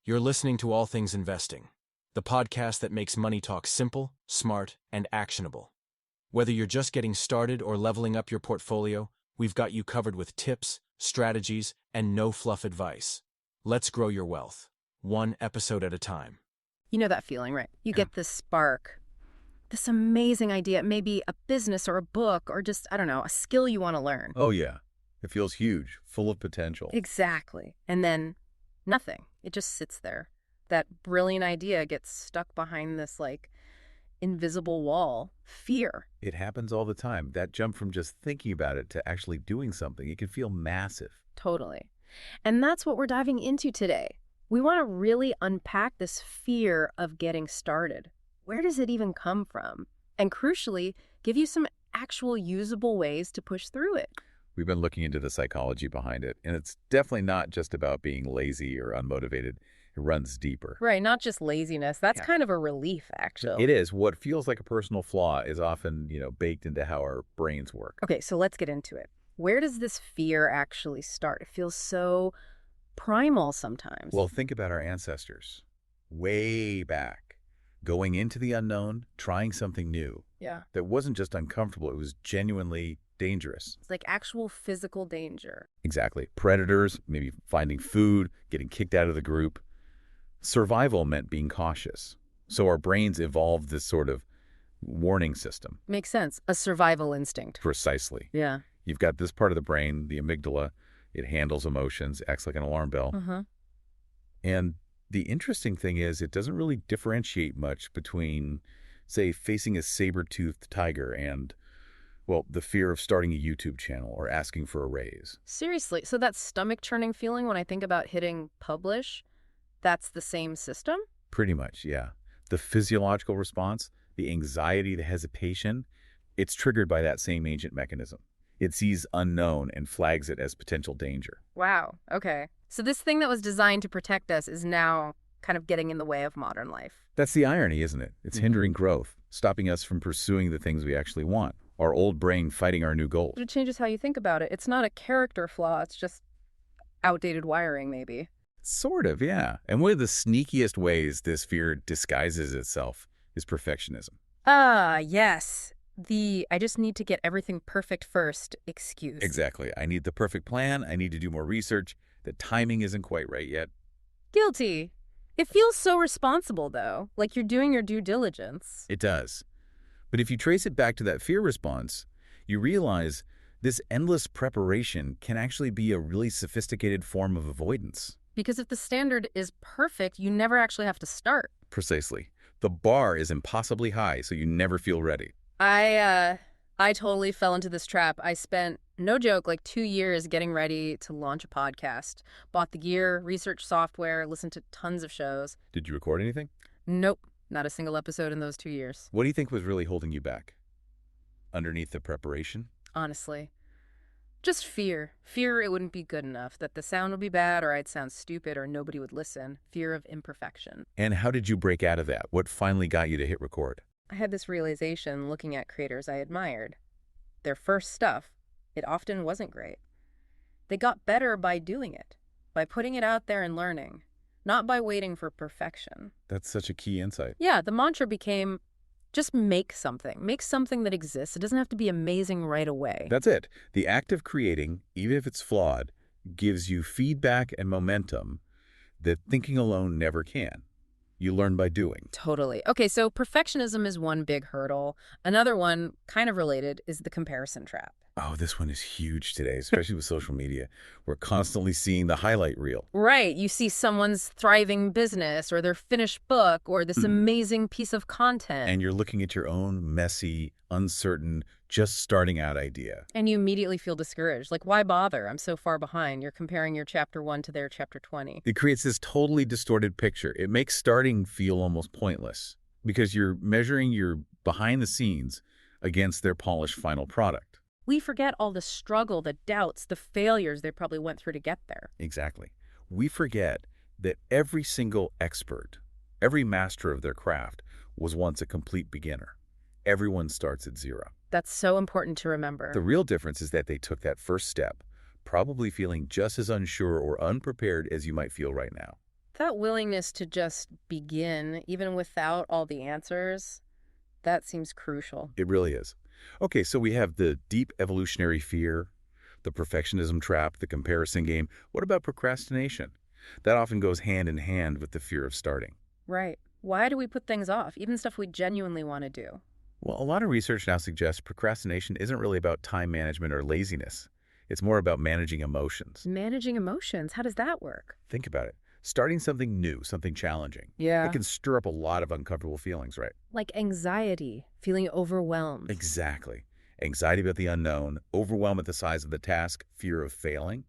You're listening to All Things Investing, the podcast that makes money talk simple, smart, and actionable. Whether you're just getting started or leveling up your portfolio, we've got you covered with tips, strategies, and no-fluff advice. Let's grow your wealth, one episode at a time. You know that feeling, right? You get this spark, this amazing idea, maybe a business or a book or just, I don't know, a skill you want to learn. Oh, yeah. It feels huge, full of potential. Exactly. And then nothing. It just sits there. That brilliant idea gets stuck behind this, invisible wall. Fear. It happens all the time. That jump from just thinking about it to actually doing something, it can feel massive. Totally. And that's what we're diving into today. We want to really unpack this fear of getting started. Where does it even come from? And crucially, give you some actual usable ways to push through it. We've been looking into the psychology behind it, and it's definitely not just about being lazy or unmotivated. It runs deeper. Right, not just laziness. That's kind of a relief, actually. It is. What feels like a personal flaw is often, baked into how our brains work. Okay, so let's get into it. Where does this fear actually start? It feels so primal sometimes. Well, think about our ancestors. Way back. Going into the unknown, trying something new. Yeah. That wasn't just uncomfortable, it was genuinely dangerous. It's like actual physical danger. Exactly. Predators, maybe finding food, getting kicked out of the group. Survival meant being cautious. So our brains evolved this sort of warning system. Makes sense. A survival instinct. Precisely. Yeah. You've got this part of the brain, the amygdala. It handles emotions, acts like an alarm bell. Uh-huh. And the interesting thing is it doesn't really differentiate much between, say, facing a saber-toothed tiger and, well, the fear of starting a YouTube channel or asking for a raise. Seriously, so that stomach-churning feeling when I think about hitting publish, that's the same system? Pretty much, yeah. The physiological response, the anxiety, the hesitation, it's triggered by that same ancient mechanism. It sees unknown and flags it as potential danger. Wow, okay. So this thing that was designed to protect us is now kind of getting in the way of modern life. That's the irony, isn't it? It's hindering growth, stopping us from pursuing the things we actually want. Our old brain fighting our new goals. But it changes how you think about it. It's not a character flaw, it's just outdated wiring, maybe. Sort of, yeah. And one of the sneakiest ways this fear disguises itself is perfectionism. Ah, yes. I just need to get everything perfect first excuse. Exactly. I need the perfect plan. I need to do more research. The timing isn't quite right yet. Guilty. It feels so responsible, though, like you're doing your due diligence. It does. But if you trace it back to that fear response, you realize this endless preparation can actually be a really sophisticated form of avoidance. Because if the standard is perfect, you never actually have to start. Precisely. The bar is impossibly high, so you never feel ready. I totally fell into this trap. I spent, no joke, 2 years getting ready to launch a podcast. Bought the gear, researched software, listened to tons of shows. Did you record anything? Nope, not a single episode in those 2 years. What do you think was really holding you back? Underneath the preparation? Honestly. Just fear. Fear it wouldn't be good enough, that the sound would be bad or I'd sound stupid or nobody would listen. Fear of imperfection. And how did you break out of that? What finally got you to hit record? I had this realization looking at creators I admired. Their first stuff, it often wasn't great. They got better by doing it, by putting it out there and learning, not by waiting for perfection. That's such a key insight. Yeah, the mantra became, just make something. Make something that exists. It doesn't have to be amazing right away. That's it. The act of creating, even if it's flawed, gives you feedback and momentum that thinking alone never can. You learn by doing. Totally. Okay, so perfectionism is one big hurdle. Another one, kind of related, is the comparison trap. Oh, this one is huge today, especially with social media. We're constantly seeing the highlight reel. Right. You see someone's thriving business or their finished book or this amazing piece of content. And you're looking at your own messy, uncertain, just starting out idea. And you immediately feel discouraged. Why bother? I'm so far behind. You're comparing your chapter 1 to their chapter 20. It creates this totally distorted picture. It makes starting feel almost pointless because you're measuring your behind the scenes against their polished final product. We forget all the struggle, the doubts, the failures they probably went through to get there. Exactly. We forget that every single expert, every master of their craft was once a complete beginner. Everyone starts at zero. That's so important to remember. The real difference is that they took that first step, probably feeling just as unsure or unprepared as you might feel right now. That willingness to just begin, even without all the answers, that seems crucial. It really is. Okay, so we have the deep evolutionary fear, the perfectionism trap, the comparison game. What about procrastination? That often goes hand in hand with the fear of starting. Right. Why do we put things off, even stuff we genuinely want to do? Well, a lot of research now suggests procrastination isn't really about time management or laziness. It's more about managing emotions. Managing emotions, how does that work? Think about it. Starting something new, something challenging, Yeah. it can stir up a lot of uncomfortable feelings, right? Like anxiety, feeling overwhelmed. Exactly. Anxiety about the unknown, overwhelm at the size of the task, fear of failing,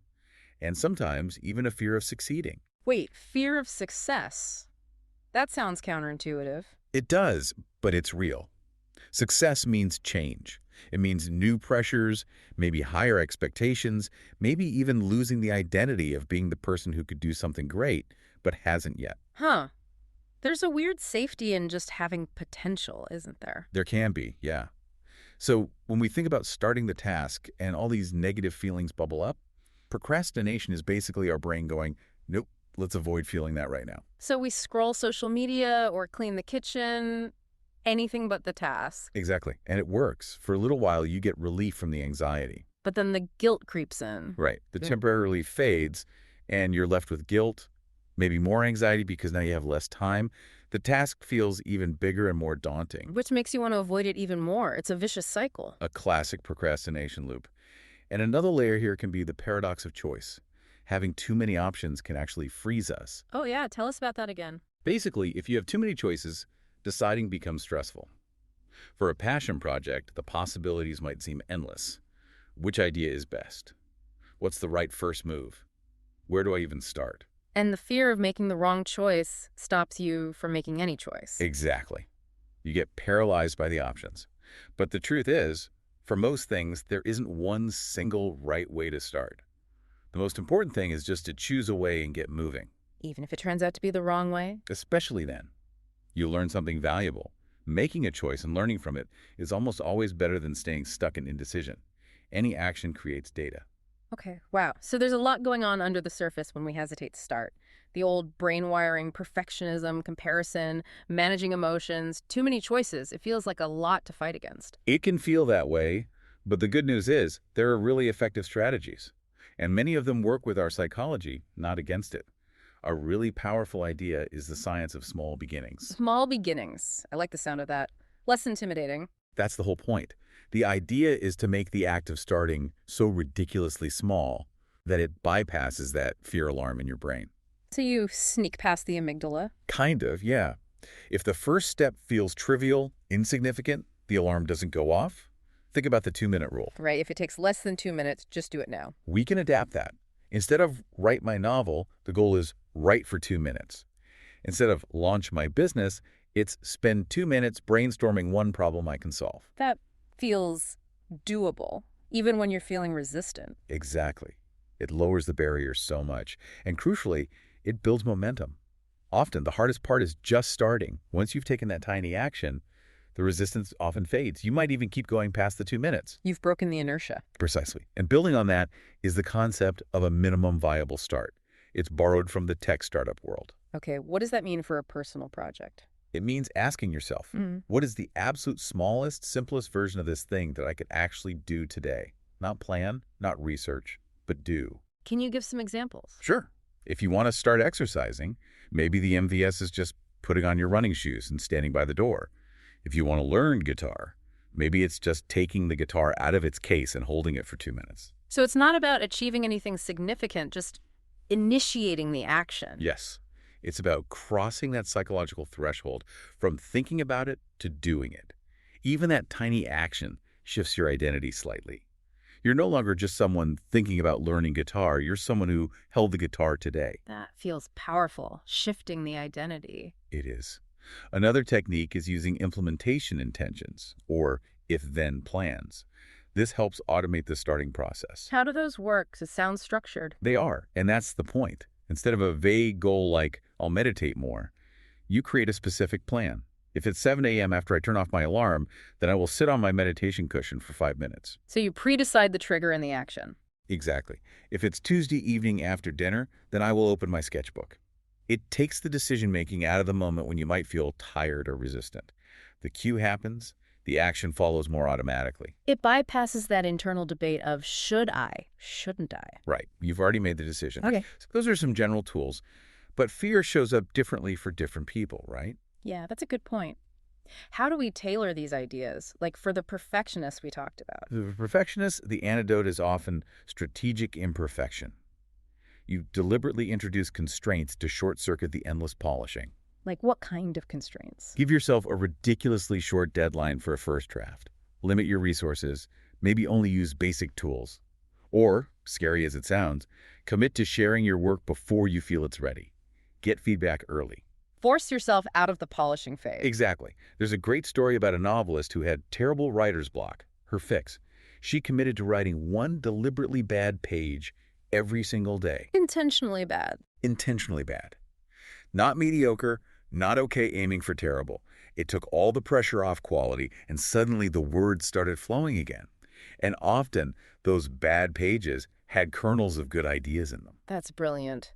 and sometimes even a fear of succeeding. Wait, fear of success. That sounds counterintuitive. It does, but it's real. Success means change. It means new pressures, maybe higher expectations, maybe even losing the identity of being the person who could do something great, but hasn't yet. Huh. There's a weird safety in just having potential, isn't there? There can be, yeah. So when we think about starting the task and all these negative feelings bubble up, procrastination is basically our brain going, nope, let's avoid feeling that right now. So we scroll social media or clean the kitchen, anything but the task. Exactly. And it works. For a little while, you get relief from the anxiety. But then the guilt creeps in. Right. The Yeah. temporary relief fades, and you're left with guilt, maybe more anxiety because now you have less time. The task feels even bigger and more daunting. Which makes you want to avoid it even more. It's a vicious cycle. A classic procrastination loop. And another layer here can be the paradox of choice. Having too many options can actually freeze us. Oh yeah, tell us about that again. Basically, if you have too many choices, deciding becomes stressful. For a passion project, the possibilities might seem endless. Which idea is best? What's the right first move? Where do I even start? And the fear of making the wrong choice stops you from making any choice. Exactly. You get paralyzed by the options. But the truth is, for most things, there isn't one single right way to start. The most important thing is just to choose a way and get moving. Even if it turns out to be the wrong way? Especially then. You learn something valuable. Making a choice and learning from it is almost always better than staying stuck in indecision. Any action creates data. Okay, wow. So there's a lot going on under the surface when we hesitate to start. The old brain wiring, perfectionism, comparison, managing emotions, too many choices. It feels like a lot to fight against. It can feel that way, but the good news is there are really effective strategies. And many of them work with our psychology, not against it. A really powerful idea is the science of small beginnings. Small beginnings. I like the sound of that. Less intimidating. That's the whole point. The idea is to make the act of starting so ridiculously small that it bypasses that fear alarm in your brain. So you sneak past the amygdala. Kind of, yeah. If the first step feels trivial, insignificant, the alarm doesn't go off, think about the 2-minute rule. Right, if it takes less than 2 minutes, just do it now. We can adapt that. Instead of write my novel, the goal is write for 2 minutes. Instead of launch my business, it's spend 2 minutes brainstorming one problem I can solve. That feels doable, even when you're feeling resistant. Exactly. It lowers the barrier so much. And crucially, it builds momentum. Often, the hardest part is just starting. Once you've taken that tiny action, the resistance often fades. You might even keep going past the 2 minutes. You've broken the inertia. Precisely. And building on that is the concept of a minimum viable start. It's borrowed from the tech startup world. Okay, what does that mean for a personal project? It means asking yourself, what is the absolute smallest, simplest version of this thing that I could actually do today? Not plan, not research, but do. Can you give some examples? Sure. If you want to start exercising, maybe the MVS is just putting on your running shoes and standing by the door. If you want to learn guitar, maybe it's just taking the guitar out of its case and holding it for 2 minutes. So it's not about achieving anything significant, just initiating the action. Yes. It's about crossing that psychological threshold from thinking about it to doing it. Even that tiny action shifts your identity slightly. You're no longer just someone thinking about learning guitar. You're someone who held the guitar today. That feels powerful, shifting the identity. It is. Another technique is using implementation intentions, or if-then plans. This helps automate the starting process. How do those work? It sounds structured. They are, and that's the point. Instead of a vague goal like, I'll meditate more, you create a specific plan. If it's 7 a.m. after I turn off my alarm, then I will sit on my meditation cushion for 5 minutes. So you pre-decide the trigger and the action. Exactly. If it's Tuesday evening after dinner, then I will open my sketchbook. It takes the decision-making out of the moment when you might feel tired or resistant. The cue happens, the action follows more automatically. It bypasses that internal debate of should I, shouldn't I? Right, you've already made the decision. Okay. So those are some general tools, but fear shows up differently for different people, right? Yeah, that's a good point. How do we tailor these ideas? Like for the perfectionists we talked about. For the perfectionist, the antidote is often strategic imperfection. You deliberately introduce constraints to short-circuit the endless polishing. Like what kind of constraints? Give yourself a ridiculously short deadline for a first draft. Limit your resources. Maybe only use basic tools. Or, scary as it sounds, commit to sharing your work before you feel it's ready. Get feedback early. Force yourself out of the polishing phase. Exactly. There's a great story about a novelist who had terrible writer's block. Her fix: she committed to writing one deliberately bad page every single day. Intentionally bad. Intentionally bad. Not mediocre, not okay aiming for terrible. It took all the pressure off quality, and suddenly the words started flowing again. And often, those bad pages had kernels of good ideas in them. That's brilliant.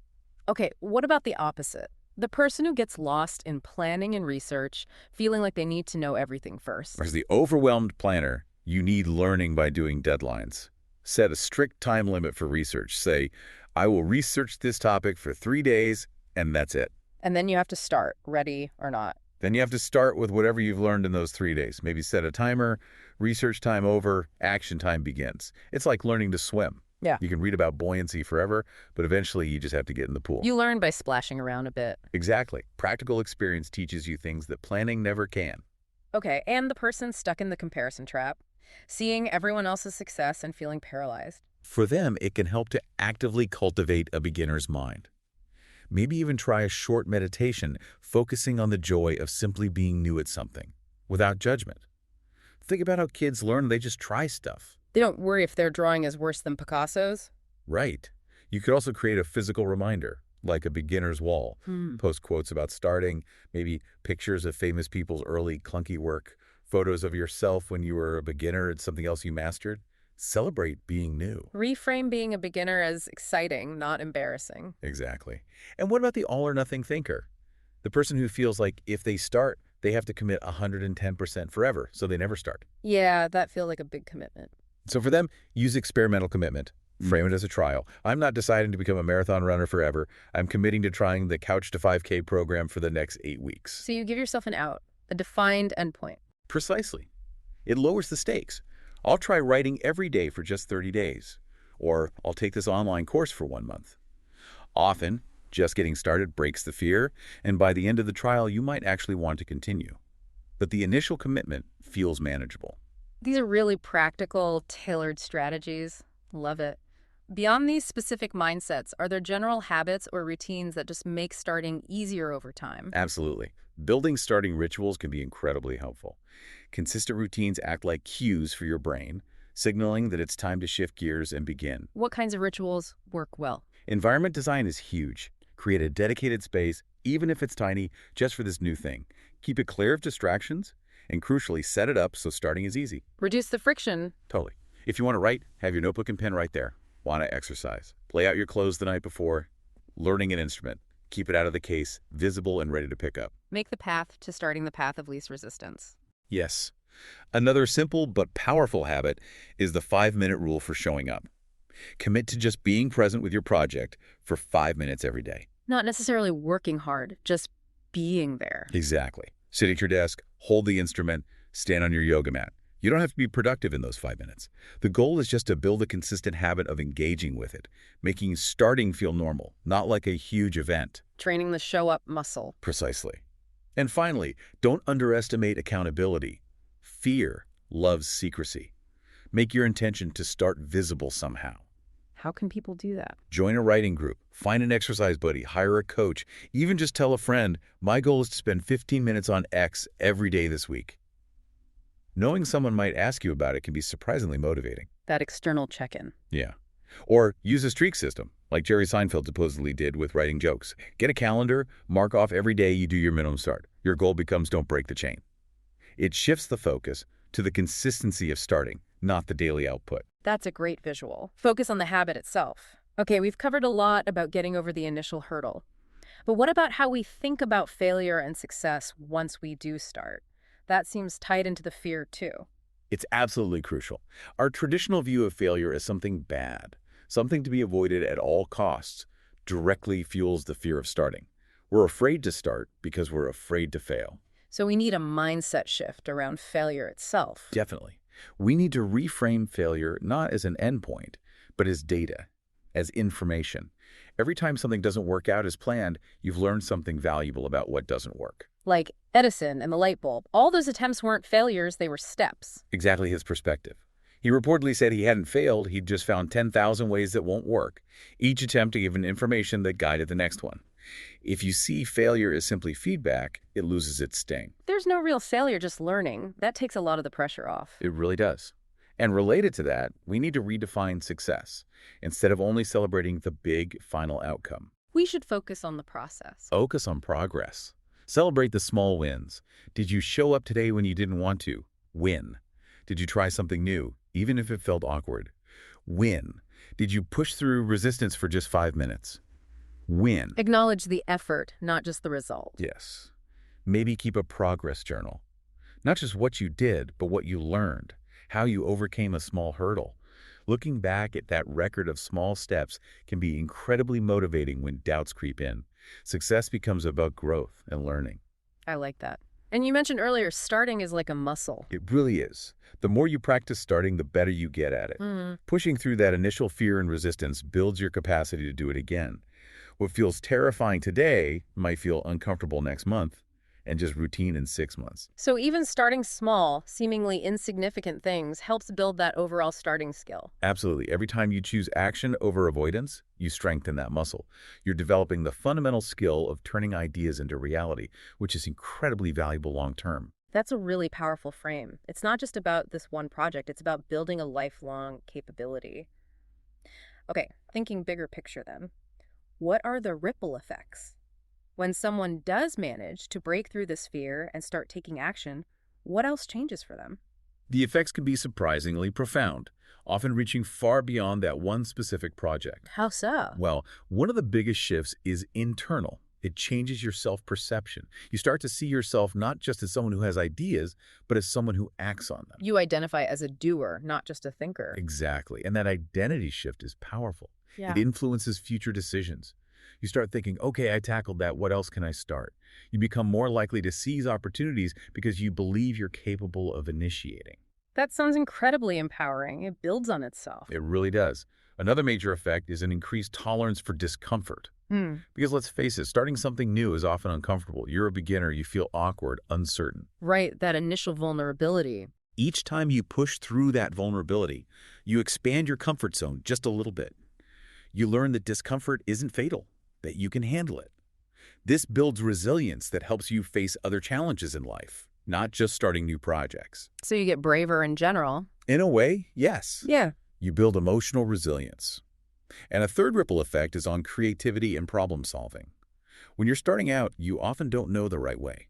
Okay, what about the opposite? The person who gets lost in planning and research, feeling like they need to know everything first. As the overwhelmed planner, you need learning by doing deadlines. Set a strict time limit for research. Say, I will research this topic for 3 days, and that's it. And then you have to start, ready or not. Then you have to start with whatever you've learned in those 3 days. Maybe set a timer, research time over, action time begins. It's like learning to swim. Yeah. You can read about buoyancy forever, but eventually you just have to get in the pool. You learn by splashing around a bit. Exactly. Practical experience teaches you things that planning never can. Okay, and the person stuck in the comparison trap, seeing everyone else's success and feeling paralyzed. For them, it can help to actively cultivate a beginner's mind. Maybe even try a short meditation focusing on the joy of simply being new at something, without judgment. Think about how kids learn. They just try stuff. They don't worry if their drawing is worse than Picasso's. Right. You could also create a physical reminder, like a beginner's wall. Post quotes about starting, maybe pictures of famous people's early clunky work, photos of yourself when you were a beginner at something else you mastered. Celebrate being new. Reframe being a beginner as exciting, not embarrassing. Exactly. And what about the all-or-nothing thinker? The person who feels like if they start, they have to commit 110% forever, so they never start. Yeah, that feels like a big commitment. So for them, use experimental commitment. Frame it as a trial. I'm not deciding to become a marathon runner forever. I'm committing to trying the Couch to 5K program for the next 8 weeks. So you give yourself an out, a defined endpoint. Precisely. It lowers the stakes. I'll try writing every day for just 30 days. Or I'll take this online course for 1 month. Often, just getting started breaks the fear, and by the end of the trial, you might actually want to continue. But the initial commitment feels manageable. These are really practical, tailored strategies. Love it. Beyond these specific mindsets, are there general habits or routines that just make starting easier over time? Absolutely. Building starting rituals can be incredibly helpful. Consistent routines act like cues for your brain, signaling that it's time to shift gears and begin. What kinds of rituals work well? Environment design is huge. Create a dedicated space, even if it's tiny, just for this new thing. Keep it clear of distractions, and crucially, set it up so starting is easy. Reduce the friction. Totally. If you want to write, have your notebook and pen right there. Want to exercise? Lay out your clothes the night before. Learning an instrument. Keep it out of the case, visible and ready to pick up. Make the path to starting the path of least resistance. Yes. Another simple but powerful habit is the 5-minute rule for showing up. Commit to just being present with your project for 5 minutes every day. Not necessarily working hard, just being there. Exactly. Sit at your desk, hold the instrument, stand on your yoga mat. You don't have to be productive in those 5 minutes. The goal is just to build a consistent habit of engaging with it, making starting feel normal, not like a huge event. Training the show-up muscle. Precisely. And finally, don't underestimate accountability. Fear loves secrecy. Make your intention to start visible somehow. How can people do that? Join a writing group, find an exercise buddy, hire a coach, even just tell a friend, my goal is to spend 15 minutes on X every day this week. Knowing someone might ask you about it can be surprisingly motivating. That external check-in. Yeah. Or use a streak system, like Jerry Seinfeld supposedly did with writing jokes. Get a calendar, mark off every day you do your minimum start. Your goal becomes don't break the chain. It shifts the focus to the consistency of starting, not the daily output. That's a great visual. Focus on the habit itself. Okay, we've covered a lot about getting over the initial hurdle. But what about how we think about failure and success once we do start? That seems tied into the fear, too. It's absolutely crucial. Our traditional view of failure as something bad, something to be avoided at all costs, directly fuels the fear of starting. We're afraid to start because we're afraid to fail. So we need a mindset shift around failure itself. Definitely. We need to reframe failure not as an endpoint, but as data, as information. Every time something doesn't work out as planned, you've learned something valuable about what doesn't work. Like Edison and the light bulb. All those attempts weren't failures, they were steps. Exactly his perspective. He reportedly said he hadn't failed, he'd just found 10,000 ways that won't work, each attempt to give an information that guided the next one. If you see failure as simply feedback, it loses its sting. There's no real failure, just learning. That takes a lot of the pressure off. It really does. And related to that, we need to redefine success, instead of only celebrating the big final outcome. We should focus on the process. Focus on progress. Celebrate the small wins. Did you show up today when you didn't want to? Win. Did you try something new, even if it felt awkward? Win. Did you push through resistance for just 5 minutes? Win. Acknowledge the effort, not just the result. Yes. Maybe keep a progress journal. Not just what you did, but what you learned, how you overcame a small hurdle. Looking back at that record of small steps can be incredibly motivating when doubts creep in. Success becomes about growth and learning. I like that. And you mentioned earlier, starting is like a muscle. It really is. The more you practice starting, the better you get at it. Pushing through that initial fear and resistance builds your capacity to do it again. What feels terrifying today might feel uncomfortable next month, and just routine in 6 months. So even starting small, seemingly insignificant things helps build that overall starting skill. Absolutely. Every time you choose action over avoidance, you strengthen that muscle. You're developing the fundamental skill of turning ideas into reality, which is incredibly valuable long term. That's a really powerful frame. It's not just about this one project, it's about building a lifelong capability. Okay, thinking bigger picture then. What are the ripple effects? When someone does manage to break through this fear and start taking action, what else changes for them? The effects can be surprisingly profound, often reaching far beyond that one specific project. How so? Well, one of the biggest shifts is internal. It changes your self-perception. You start to see yourself not just as someone who has ideas, but as someone who acts on them. You identify as a doer, not just a thinker. Exactly. And that identity shift is powerful. It influences future decisions. You start thinking, okay, I tackled that. What else can I start? You become more likely to seize opportunities because you believe you're capable of initiating. That sounds incredibly empowering. It builds on itself. It really does. Another major effect is an increased tolerance for discomfort. Because let's face it, starting something new is often uncomfortable. You're a beginner, you feel awkward, uncertain. Right, that initial vulnerability. Each time you push through that vulnerability, you expand your comfort zone just a little bit. You learn that discomfort isn't fatal, that you can handle it. This builds resilience that helps you face other challenges in life, not just starting new projects. So you get braver in general. In a way, yes. Yeah. You build emotional resilience. And a third ripple effect is on creativity and problem solving. When you're starting out, you often don't know the right way.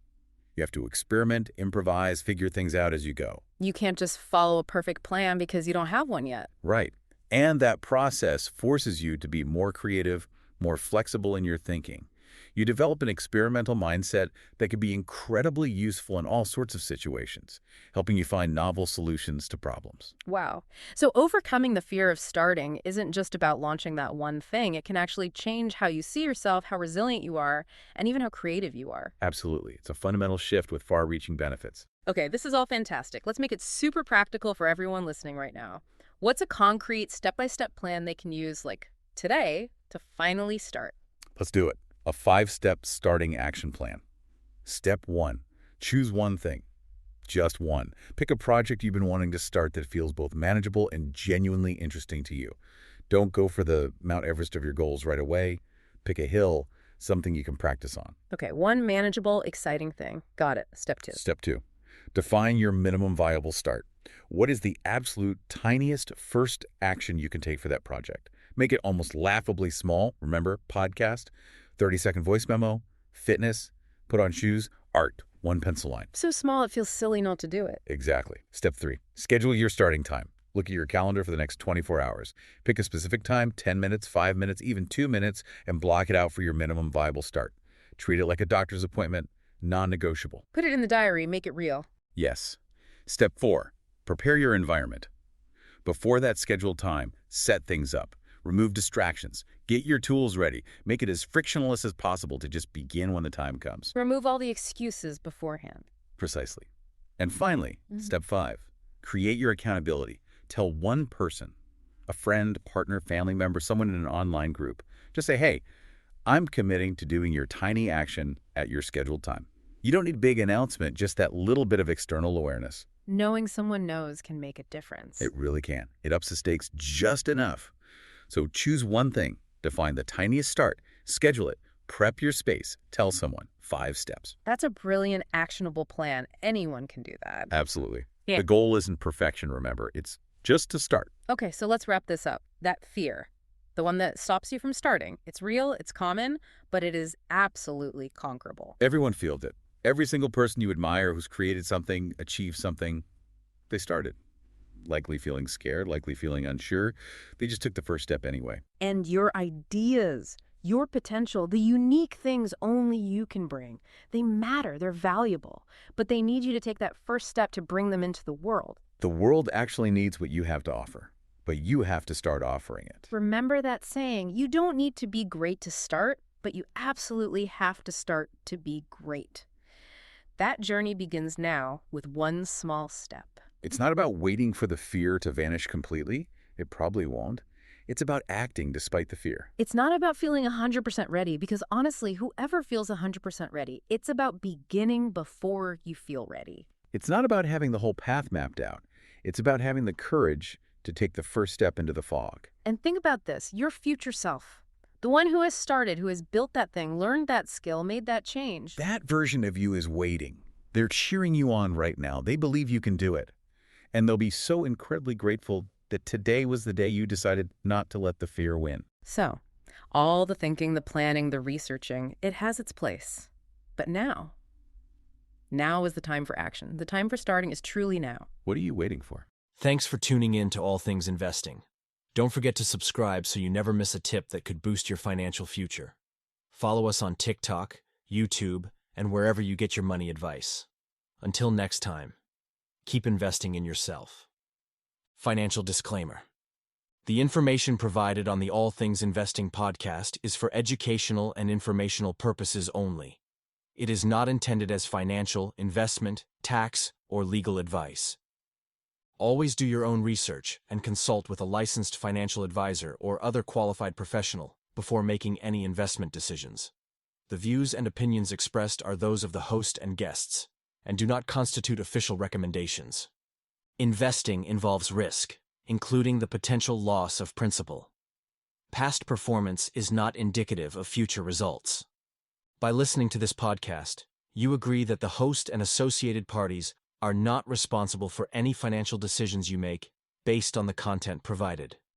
You have to experiment, improvise, figure things out as you go. You can't just follow a perfect plan because you don't have one yet. Right. And that process forces you to be more creative, more flexible in your thinking. You develop an experimental mindset that can be incredibly useful in all sorts of situations, helping you find novel solutions to problems. Wow. So overcoming the fear of starting isn't just about launching that one thing. It can actually change how you see yourself, how resilient you are, and even how creative you are. Absolutely. It's a fundamental shift with far-reaching benefits. Okay, this is all fantastic. Let's make it super practical for everyone listening right now. What's a concrete step-by-step plan they can use, like today, to finally start? Let's do it. A 5-step starting action plan. Step 1. Choose one thing. Just one. Pick a project you've been wanting to start that feels both manageable and genuinely interesting to you. Don't go for the Mount Everest of your goals right away. Pick a hill, something you can practice on. Okay, one manageable, exciting thing. Got it. Step 2. Step 2. Define your minimum viable start. What is the absolute tiniest first action you can take for that project? Make it almost laughably small. Remember, podcast, 30-second voice memo, fitness, put on shoes, art, one pencil line. So small it feels silly not to do it. Exactly. Step 3. Schedule your starting time. Look at your calendar for the next 24 hours. Pick a specific time, 10 minutes, 5 minutes, even 2 minutes, and block it out for your minimum viable start. Treat it like a doctor's appointment, non-negotiable. Put it in the diary, make it real. Yes. Step 4. Prepare your environment. Before that scheduled time, set things up. Remove distractions. Get your tools ready. Make it as frictionless as possible to just begin when the time comes. Remove all the excuses beforehand. Precisely. And finally, Step 5. Create your accountability. Tell one person, a friend, partner, family member, someone in an online group. Just say, hey, I'm committing to doing your tiny action at your scheduled time. You don't need a big announcement, just that little bit of external awareness. Knowing someone knows can make a difference. It really can. It ups the stakes just enough. So choose one thing, define the tiniest start, schedule it, prep your space, tell someone. 5 steps. That's a brilliant, actionable plan. Anyone can do that. Absolutely. Yeah. The goal isn't perfection, remember. It's just to start. Okay, so let's wrap this up. That fear, the one that stops you from starting. It's real, it's common, but it is absolutely conquerable. Everyone feels it. Every single person you admire who's created something, achieved something, they started. Likely feeling scared, likely feeling unsure. They just took the first step anyway. And your ideas, your potential, the unique things only you can bring, they matter, they're valuable, but they need you to take that first step to bring them into the world. The world actually needs what you have to offer, but you have to start offering it. Remember that saying, you don't need to be great to start, but you absolutely have to start to be great. That journey begins now with one small step. It's not about waiting for the fear to vanish completely. It probably won't. It's about acting despite the fear. It's not about feeling 100% ready, because honestly, whoever feels 100% ready, it's about beginning before you feel ready. It's not about having the whole path mapped out. It's about having the courage to take the first step into the fog. And think about this, your future self, the one who has started, who has built that thing, learned that skill, made that change. That version of you is waiting. They're cheering you on right now. They believe you can do it. And they'll be so incredibly grateful that today was the day you decided not to let the fear win. So, all the thinking, the planning, the researching, it has its place. But now is the time for action. The time for starting is truly now. What are you waiting for? Thanks for tuning in to All Things Investing. Don't forget to subscribe so you never miss a tip that could boost your financial future. Follow us on TikTok, YouTube, and wherever you get your money advice. Until next time, keep investing in yourself. Financial disclaimer. The information provided on the All Things Investing podcast is for educational and informational purposes only. It is not intended as financial, investment, tax, or legal advice. Always do your own research and consult with a licensed financial advisor or other qualified professional before making any investment decisions. The views and opinions expressed are those of the host and guests, and do not constitute official recommendations. Investing involves risk, including the potential loss of principal. Past performance is not indicative of future results. By listening to this podcast, you agree that the host and associated parties are not responsible for any financial decisions you make based on the content provided.